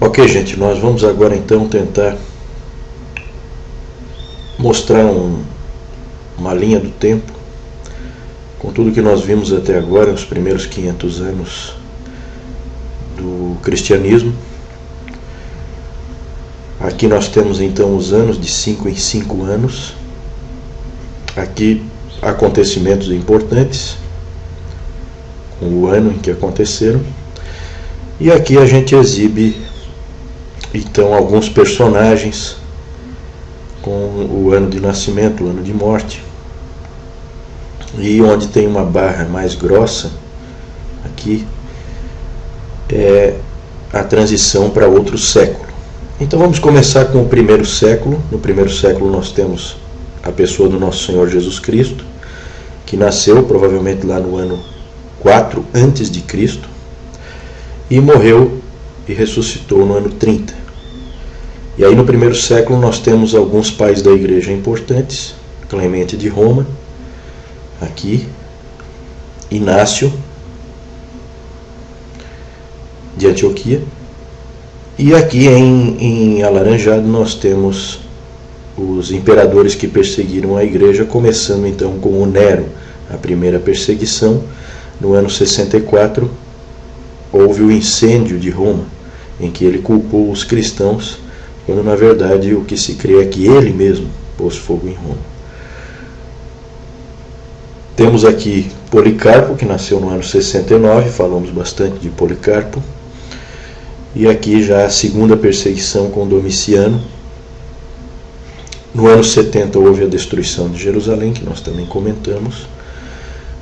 Ok, gente, nós vamos agora então tentar mostrar uma linha do tempo com tudo que nós vimos até agora, os primeiros 500 anos do cristianismo. Aqui nós temos então os anos de 5 em 5 anos. Aqui acontecimentos importantes, com o ano em que aconteceram. E aqui a gente exibe então alguns personagens com o ano de nascimento, o ano de morte. E onde tem uma barra mais grossa, aqui é a transição para outro século. Então vamos começar com o primeiro século. No primeiro século nós temos a pessoa do nosso Senhor Jesus Cristo, que nasceu provavelmente lá no ano 4 antes de Cristo e morreu e ressuscitou no ano 30. E aí no primeiro século nós temos alguns pais da igreja importantes: Clemente de Roma, aqui, Inácio de Antioquia, e aqui em alaranjado nós temos os imperadores que perseguiram a igreja, começando então com o Nero. A primeira perseguição, no ano 64, houve o incêndio de Roma, em que ele culpou os cristãos, quando na verdade o que se crê é que ele mesmo pôs fogo em Roma. Temos aqui Policarpo, que nasceu no ano 69, falamos bastante de Policarpo. E aqui já a segunda perseguição com Domiciano. No ano 70 houve a destruição de Jerusalém, que nós também comentamos.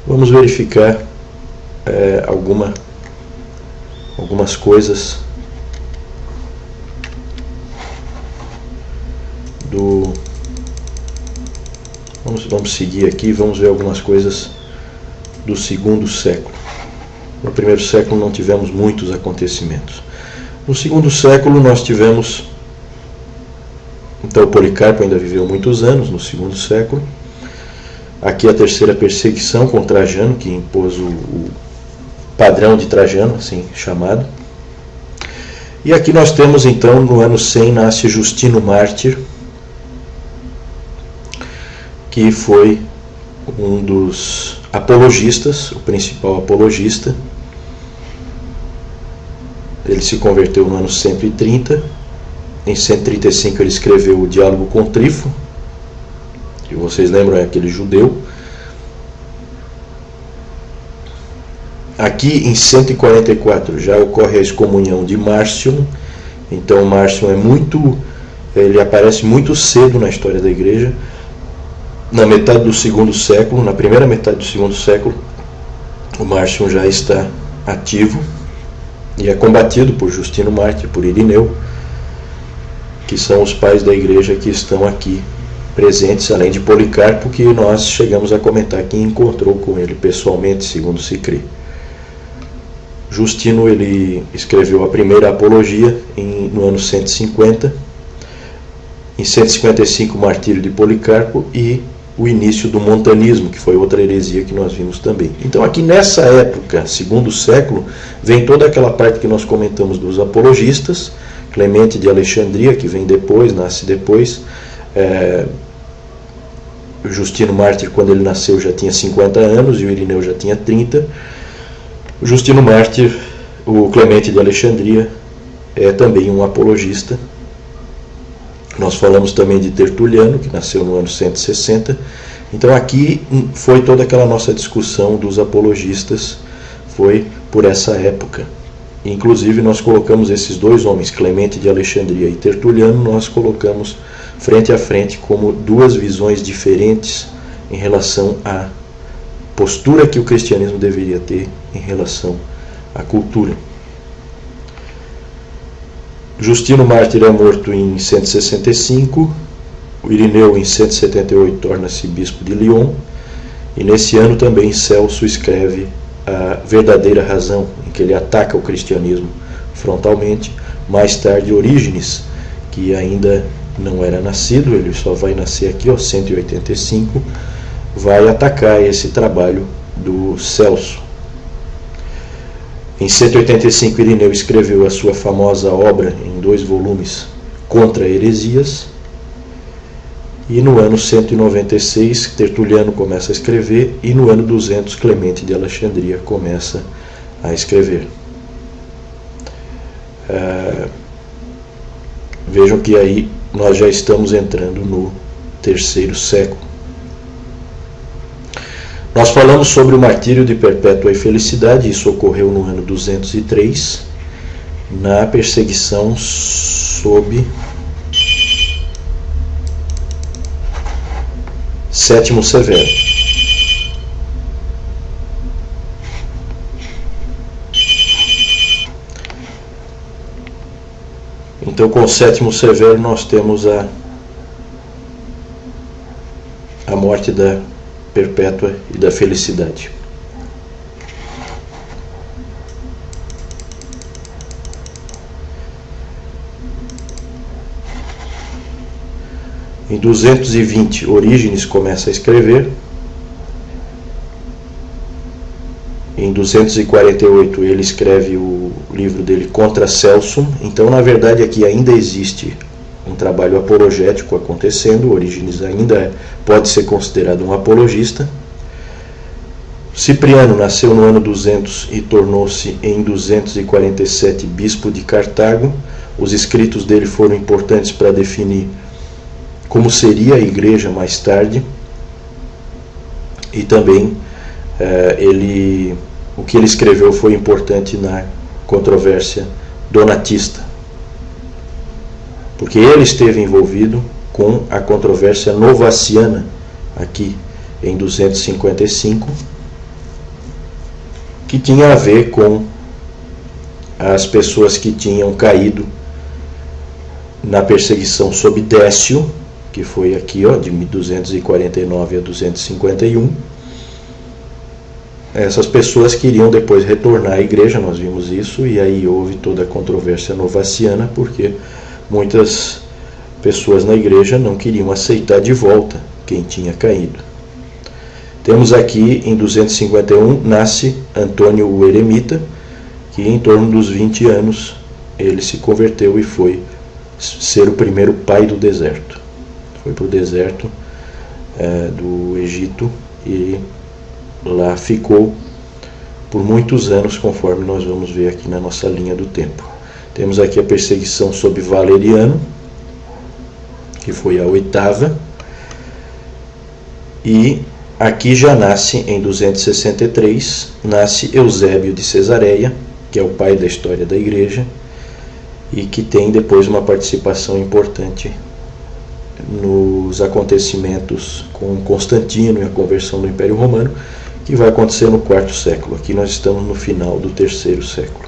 Vamos verificar algumas coisas Vamos seguir aqui, vamos ver algumas coisas do segundo século. No primeiro século não tivemos muitos acontecimentos. No segundo século nós tivemos, então o Policarpo ainda viveu muitos anos no segundo século. Aqui a terceira perseguição com Trajano, que impôs o padrão de Trajano, assim chamado. E aqui nós temos então, no ano 100, nasce Justino Mártir, que foi um dos apologistas, o principal apologista. Ele se converteu no ano 130. Em 135 ele escreveu o Diálogo com Trífo, que vocês lembram, é aquele judeu. Aqui em 144 já ocorre a excomunhão de Márcio. Então Márcio ele aparece muito cedo na história da igreja. Na metade do segundo século, na primeira metade do segundo século, o Márcio já está ativo e é combatido por Justino Mártir, por Irineu, que são os pais da igreja que estão aqui presentes, além de Policarpo, que nós chegamos a comentar que encontrou com ele pessoalmente, segundo se crê. Justino ele escreveu a primeira apologia no ano 150, em 155 o martírio de Policarpo e o início do montanismo, que foi outra heresia que nós vimos também. Então aqui nessa época, segundo século, vem toda aquela parte que nós comentamos dos apologistas. Clemente de Alexandria, que vem depois, nasce depois. Justino Mártir, quando ele nasceu, já tinha 50 anos e o Irineu já tinha 30. O Justino Mártir, o Clemente de Alexandria, é também um apologista. Nós falamos também de Tertuliano, que nasceu no ano 160. Então aqui foi toda aquela nossa discussão dos apologistas, foi por essa época. Inclusive nós colocamos esses dois homens, Clemente de Alexandria e Tertuliano, nós colocamos frente a frente como duas visões diferentes em relação à postura que o cristianismo deveria ter em relação à cultura. Justino Mártir é morto em 165, o Irineu em 178 torna-se bispo de Lyon, e nesse ano também Celso escreve A Verdadeira Razão, em que ele ataca o cristianismo frontalmente. Mais tarde Orígenes, que ainda não era nascido, ele só vai nascer aqui, 185, vai atacar esse trabalho do Celso. Em 185, Irineu escreveu a sua famosa obra em 2 volumes, Contra Heresias. E no ano 196, Tertuliano começa a escrever, e no ano 200, Clemente de Alexandria começa a escrever. Vejam que aí nós já estamos entrando no 3º século. Nós falamos sobre o martírio de Perpétua e Felicidade. Isso ocorreu no ano 203, na perseguição sob Sétimo Severo. Então, com o Sétimo Severo, nós temos a morte da Perpétua e da Felicidade. Em 220, Orígenes começa a escrever. Em 248, ele escreve o livro dele Contra Celsum. Então, na verdade, aqui ainda existe um trabalho apologético acontecendo. Orígenes ainda pode ser considerado um apologista. Cipriano nasceu no ano 200 e tornou-se em 247 bispo de Cartago. Os escritos dele foram importantes para definir como seria a igreja mais tarde, e também o que ele escreveu foi importante na controvérsia donatista, porque ele esteve envolvido com a controvérsia novaciana aqui em 255, que tinha a ver com as pessoas que tinham caído na perseguição sob Décio, que foi aqui, de 249 a 251. Essas pessoas queriam depois retornar à igreja, nós vimos isso, e aí houve toda a controvérsia novaciana, porque muitas pessoas na igreja não queriam aceitar de volta quem tinha caído. Temos aqui, em 251, nasce Antônio o Eremita, que em torno dos 20 anos ele se converteu e foi ser o primeiro pai do deserto. Foi para o deserto do Egito e lá ficou por muitos anos, conforme nós vamos ver aqui na nossa linha do tempo. Temos aqui a perseguição sob Valeriano, que foi a 8ª, e aqui já nasce, em 263, nasce Eusébio de Cesareia, que é o pai da história da igreja, e que tem depois uma participação importante nos acontecimentos com Constantino e a conversão do Império Romano, que vai acontecer no 4º século. Aqui nós estamos no final do 3º século.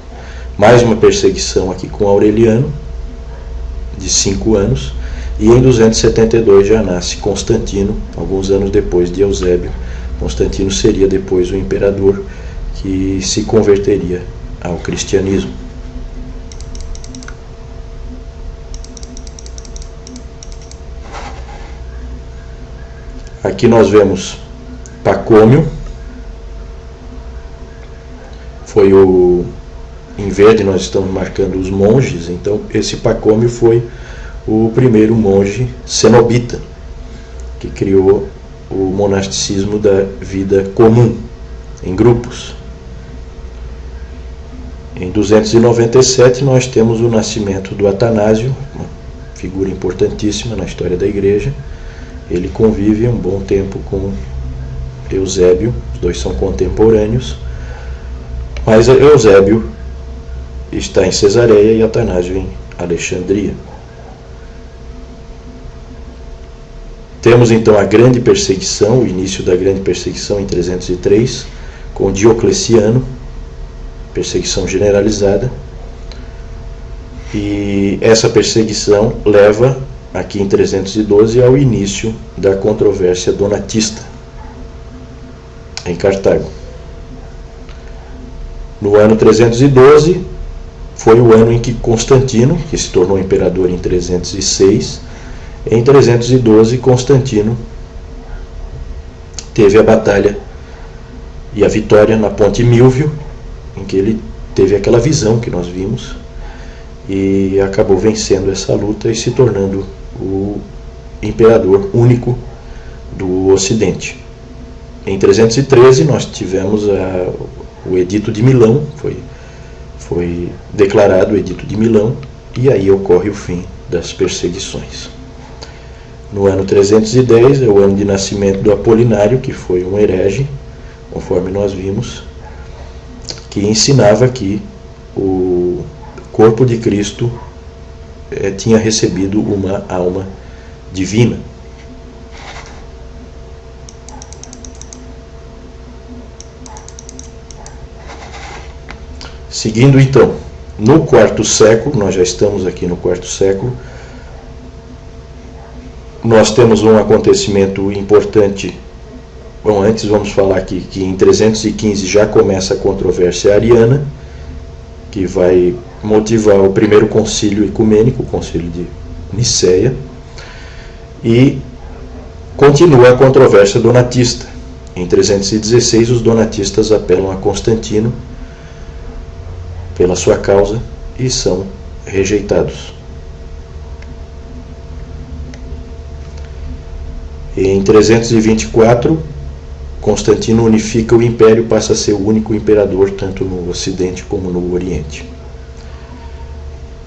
Mais uma perseguição aqui com Aureliano, de 5 anos, e em 272 já nasce Constantino, alguns anos depois de Eusébio. Constantino seria depois o imperador que se converteria ao cristianismo. Aqui nós vemos Pacômio, foi em verde nós estamos marcando os monges, então esse Pacômio foi o primeiro monge cenobita, que criou o monasticismo da vida comum, em grupos. Em 297 nós temos o nascimento do Atanásio, uma figura importantíssima na história da igreja. Ele convive um bom tempo com Eusébio, os dois são contemporâneos, mas Eusébio está em Cesareia e Atanásio em Alexandria. Temos então a grande perseguição, o início da grande perseguição em 303, com Diocleciano, perseguição generalizada, e essa perseguição leva, aqui em 312, ao início da controvérsia donatista em Cartago. No ano 312 foi o ano em que Constantino, que se tornou imperador em 306, em 312 Constantino teve a batalha e a vitória na Ponte Milvio, em que ele teve aquela visão que nós vimos e acabou vencendo essa luta e se tornando o imperador único do Ocidente. Em 313 nós tivemos o Edito de Milão, foi declarado o Edito de Milão, e aí ocorre o fim das perseguições. No ano 310 é o ano de nascimento do Apolinário, que foi um herege, conforme nós vimos, que ensinava que o corpo de Cristo tinha recebido uma alma divina. Seguindo então, no quarto século, nós já estamos aqui no quarto século, nós temos um acontecimento importante. Bom, antes vamos falar aqui que em 315 já começa a controvérsia ariana, que vai motivar o primeiro concílio ecumênico, o concílio de Niceia, e continua a controvérsia donatista. Em 316 os donatistas apelam a Constantino pela sua causa e são rejeitados. Em 324, Constantino unifica o império e passa a ser o único imperador tanto no Ocidente como no Oriente.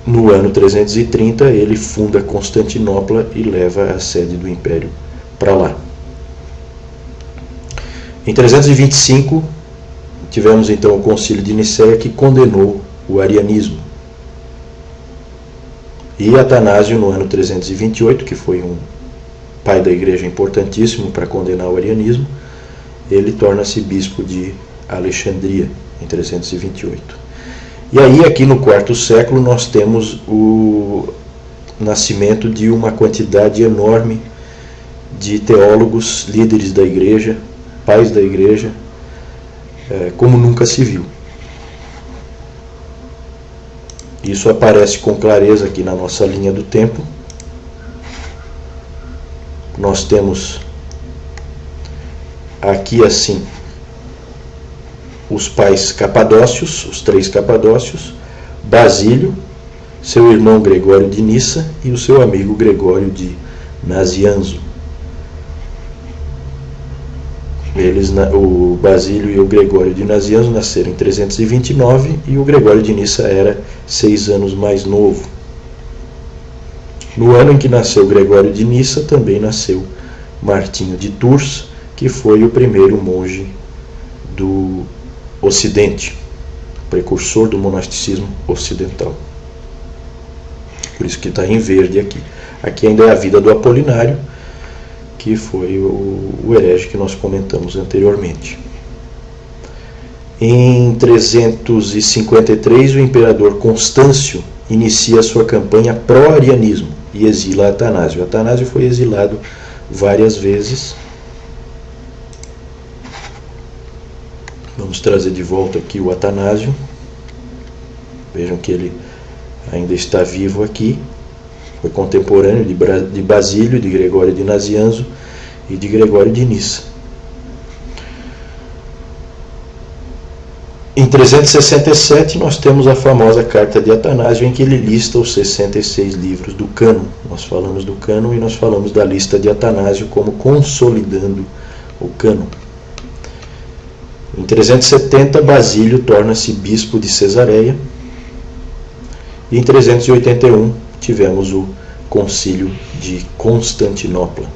No ano 330, ele funda Constantinopla e leva a sede do império para lá. Em 325, tivemos então o concílio de Niceia, que condenou o arianismo. E Atanásio, no ano 328, que foi um pai da igreja importantíssimo para condenar o arianismo, ele torna-se bispo de Alexandria, em 328. E aí, aqui no quarto século, nós temos o nascimento de uma quantidade enorme de teólogos, líderes da igreja, pais da igreja, como nunca se viu. Isso aparece com clareza aqui na nossa linha do tempo. Nós temos aqui assim os pais capadócios, os 3 capadócios, Basílio, seu irmão Gregório de Nissa e o seu amigo Gregório de Nazianzo. O Basílio e o Gregório de Nazianzo nasceram em 329 e o Gregório de Nissa era 6 anos mais novo. No ano em que nasceu Gregório de Nissa, também nasceu Martinho de Tours, que foi o primeiro monge do Ocidente, precursor do monasticismo ocidental. Por isso que está em verde aqui. Aqui ainda é a vida do Apolinário, que foi o herege que nós comentamos anteriormente. Em 353, o imperador Constâncio inicia sua campanha pró-arianismo e exila Atanásio. Atanásio foi exilado várias vezes. Vamos trazer de volta aqui o Atanásio. Vejam que ele ainda está vivo aqui. Foi contemporâneo de Basílio, de Gregório de Nazianzo e de Gregório de Nissa. Em 367 nós temos a famosa carta de Atanásio, em que ele lista os 66 livros do cânon. Nós falamos do cânon e nós falamos da lista de Atanásio como consolidando o cânon. Em 370 Basílio torna-se bispo de Cesareia. E em 381 tivemos o concílio de Constantinopla,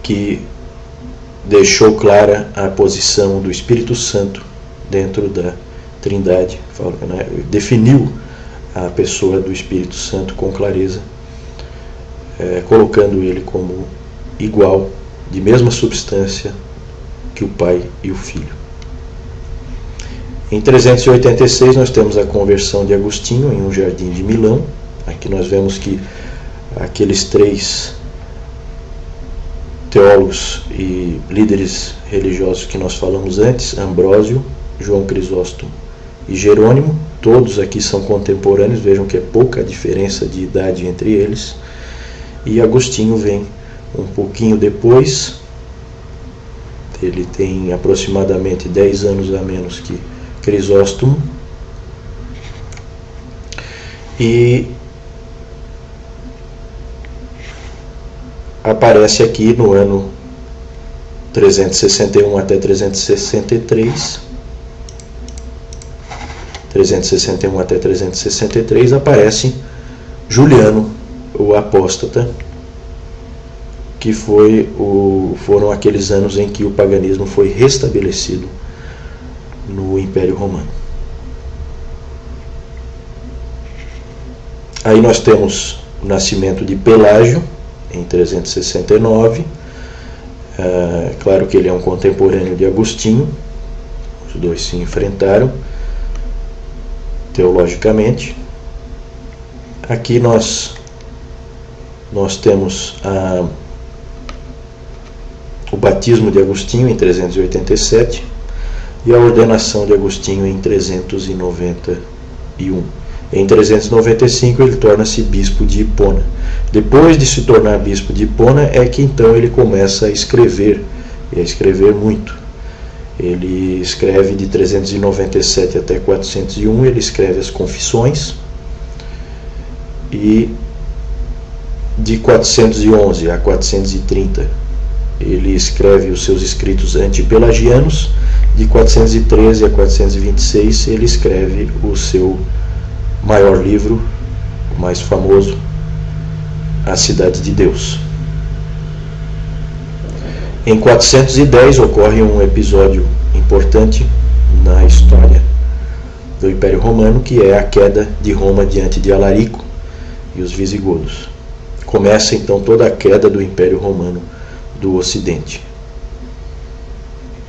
que deixou clara a posição do Espírito Santo dentro da Trindade, definiu a pessoa do Espírito Santo com clareza, colocando ele como igual, de mesma substância que o Pai e o Filho. Em 386 nós temos a conversão de Agostinho em um jardim de Milão. Aqui nós vemos que aqueles 3 teólogos e líderes religiosos que nós falamos antes, Ambrósio, João Crisóstomo e Jerônimo, todos aqui são contemporâneos, vejam que é pouca a diferença de idade entre eles, e Agostinho vem um pouquinho depois, Ele tem aproximadamente 10 anos a menos que Crisóstomo. E aparece aqui no ano 361 até 363. 361 até 363 aparece Juliano, o apóstata, que foram aqueles anos em que o paganismo foi restabelecido no Império Romano. Aí nós temos o nascimento de Pelágio, em 369. Claro que ele é um contemporâneo de Agostinho, os dois se enfrentaram teologicamente. Aqui nós temos o batismo de Agostinho em 387 e a ordenação de Agostinho em 391. Em 395 ele torna-se bispo de Hipona. Depois de se tornar bispo de Hipona é que então ele começa a escrever, e a escrever muito. Ele escreve de 397 até 401, ele escreve as Confissões, e de 411 a 430 ele escreve os seus escritos antipelagianos. De 413 a 426 ele escreve o seu maior livro, o mais famoso, A Cidade de Deus. Em 410 ocorre um episódio importante na história do Império Romano, que é a queda de Roma diante de Alarico e os visigodos. Começa então toda a queda do Império Romano do Ocidente.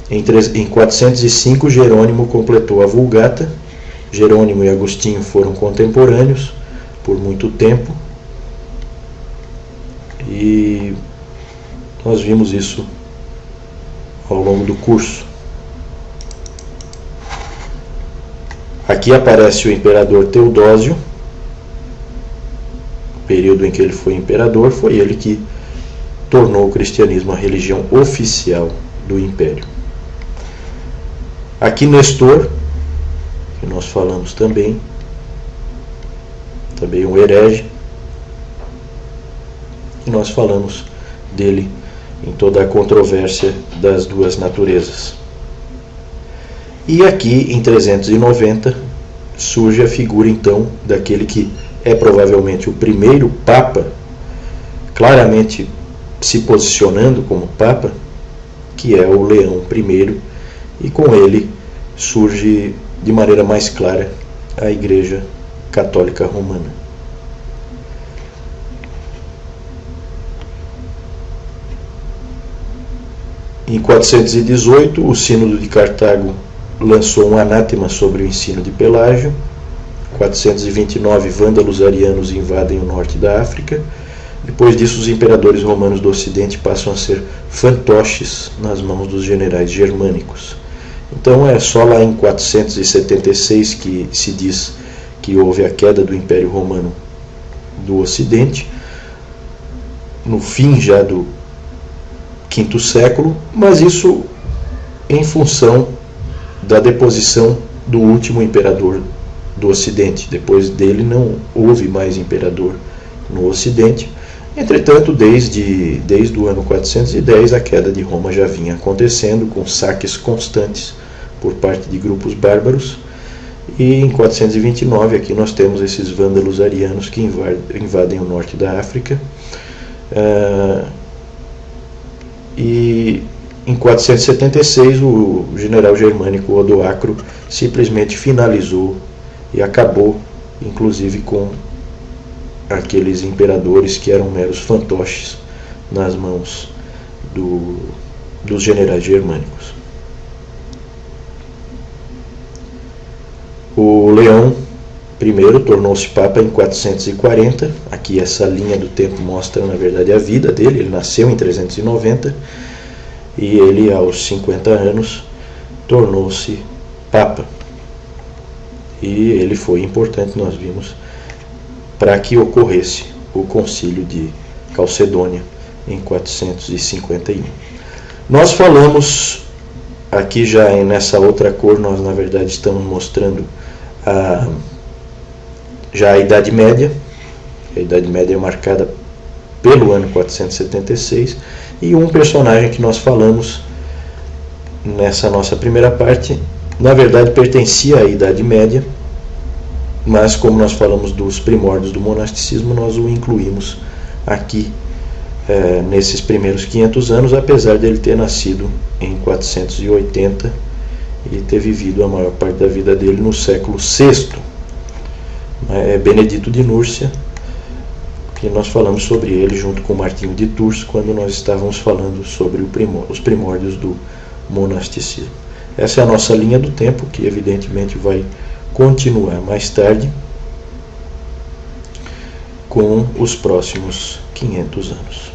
Em 405 Jerônimo completou a Vulgata. Jerônimo e Agostinho foram contemporâneos por muito tempo, e nós vimos isso ao longo do curso. Aqui aparece o imperador Teodósio. O período em que ele foi imperador, foi ele que tornou o cristianismo a religião oficial do império. Aqui Nestor, que nós falamos também um herege, e nós falamos dele em toda a controvérsia das duas naturezas. E aqui em 390 surge a figura então daquele que é provavelmente o primeiro Papa, claramente se posicionando como Papa, que é o Leão I, e com ele surge de maneira mais clara a Igreja Católica Romana. Em 418, o Sínodo de Cartago lançou um anátema sobre o ensino de Pelágio. 429, vândalos arianos invadem o norte da África. Depois disso, os imperadores romanos do Ocidente passam a ser fantoches nas mãos dos generais germânicos. Então é só lá em 476 que se diz que houve a queda do Império Romano do Ocidente, no fim já do V século, mas isso em função da deposição do último imperador do Ocidente. Depois dele não houve mais imperador no Ocidente. Entretanto, desde o ano 410, a queda de Roma já vinha acontecendo, com saques constantes por parte de grupos bárbaros. E em 429, aqui nós temos esses vândalos arianos que invadem o norte da África. E em 476, o general germânico Odoacro simplesmente finalizou e acabou, inclusive, com aqueles imperadores que eram meros fantoches nas mãos dos generais germânicos. O Leão I tornou-se Papa em 440. Aqui essa linha do tempo mostra, na verdade, a vida dele. Ele nasceu em 390 e ele, aos 50 anos, tornou-se Papa. E ele foi importante, nós vimos, para que ocorresse o concílio de Calcedônia em 451. Nós falamos aqui já nessa outra cor, nós na verdade estamos mostrando já a Idade Média. A Idade Média é marcada pelo ano 476, e um personagem que nós falamos nessa nossa primeira parte, na verdade pertencia à Idade Média, mas como nós falamos dos primórdios do monasticismo, nós o incluímos aqui nesses primeiros 500 anos, apesar dele ter nascido em 480 e ter vivido a maior parte da vida dele no século VI. Benedito de Núrcia, que nós falamos sobre ele junto com Martinho de Tours, quando nós estávamos falando sobre os primórdios do monasticismo. Essa é a nossa linha do tempo, que evidentemente vai continuar mais tarde com os próximos 500 anos.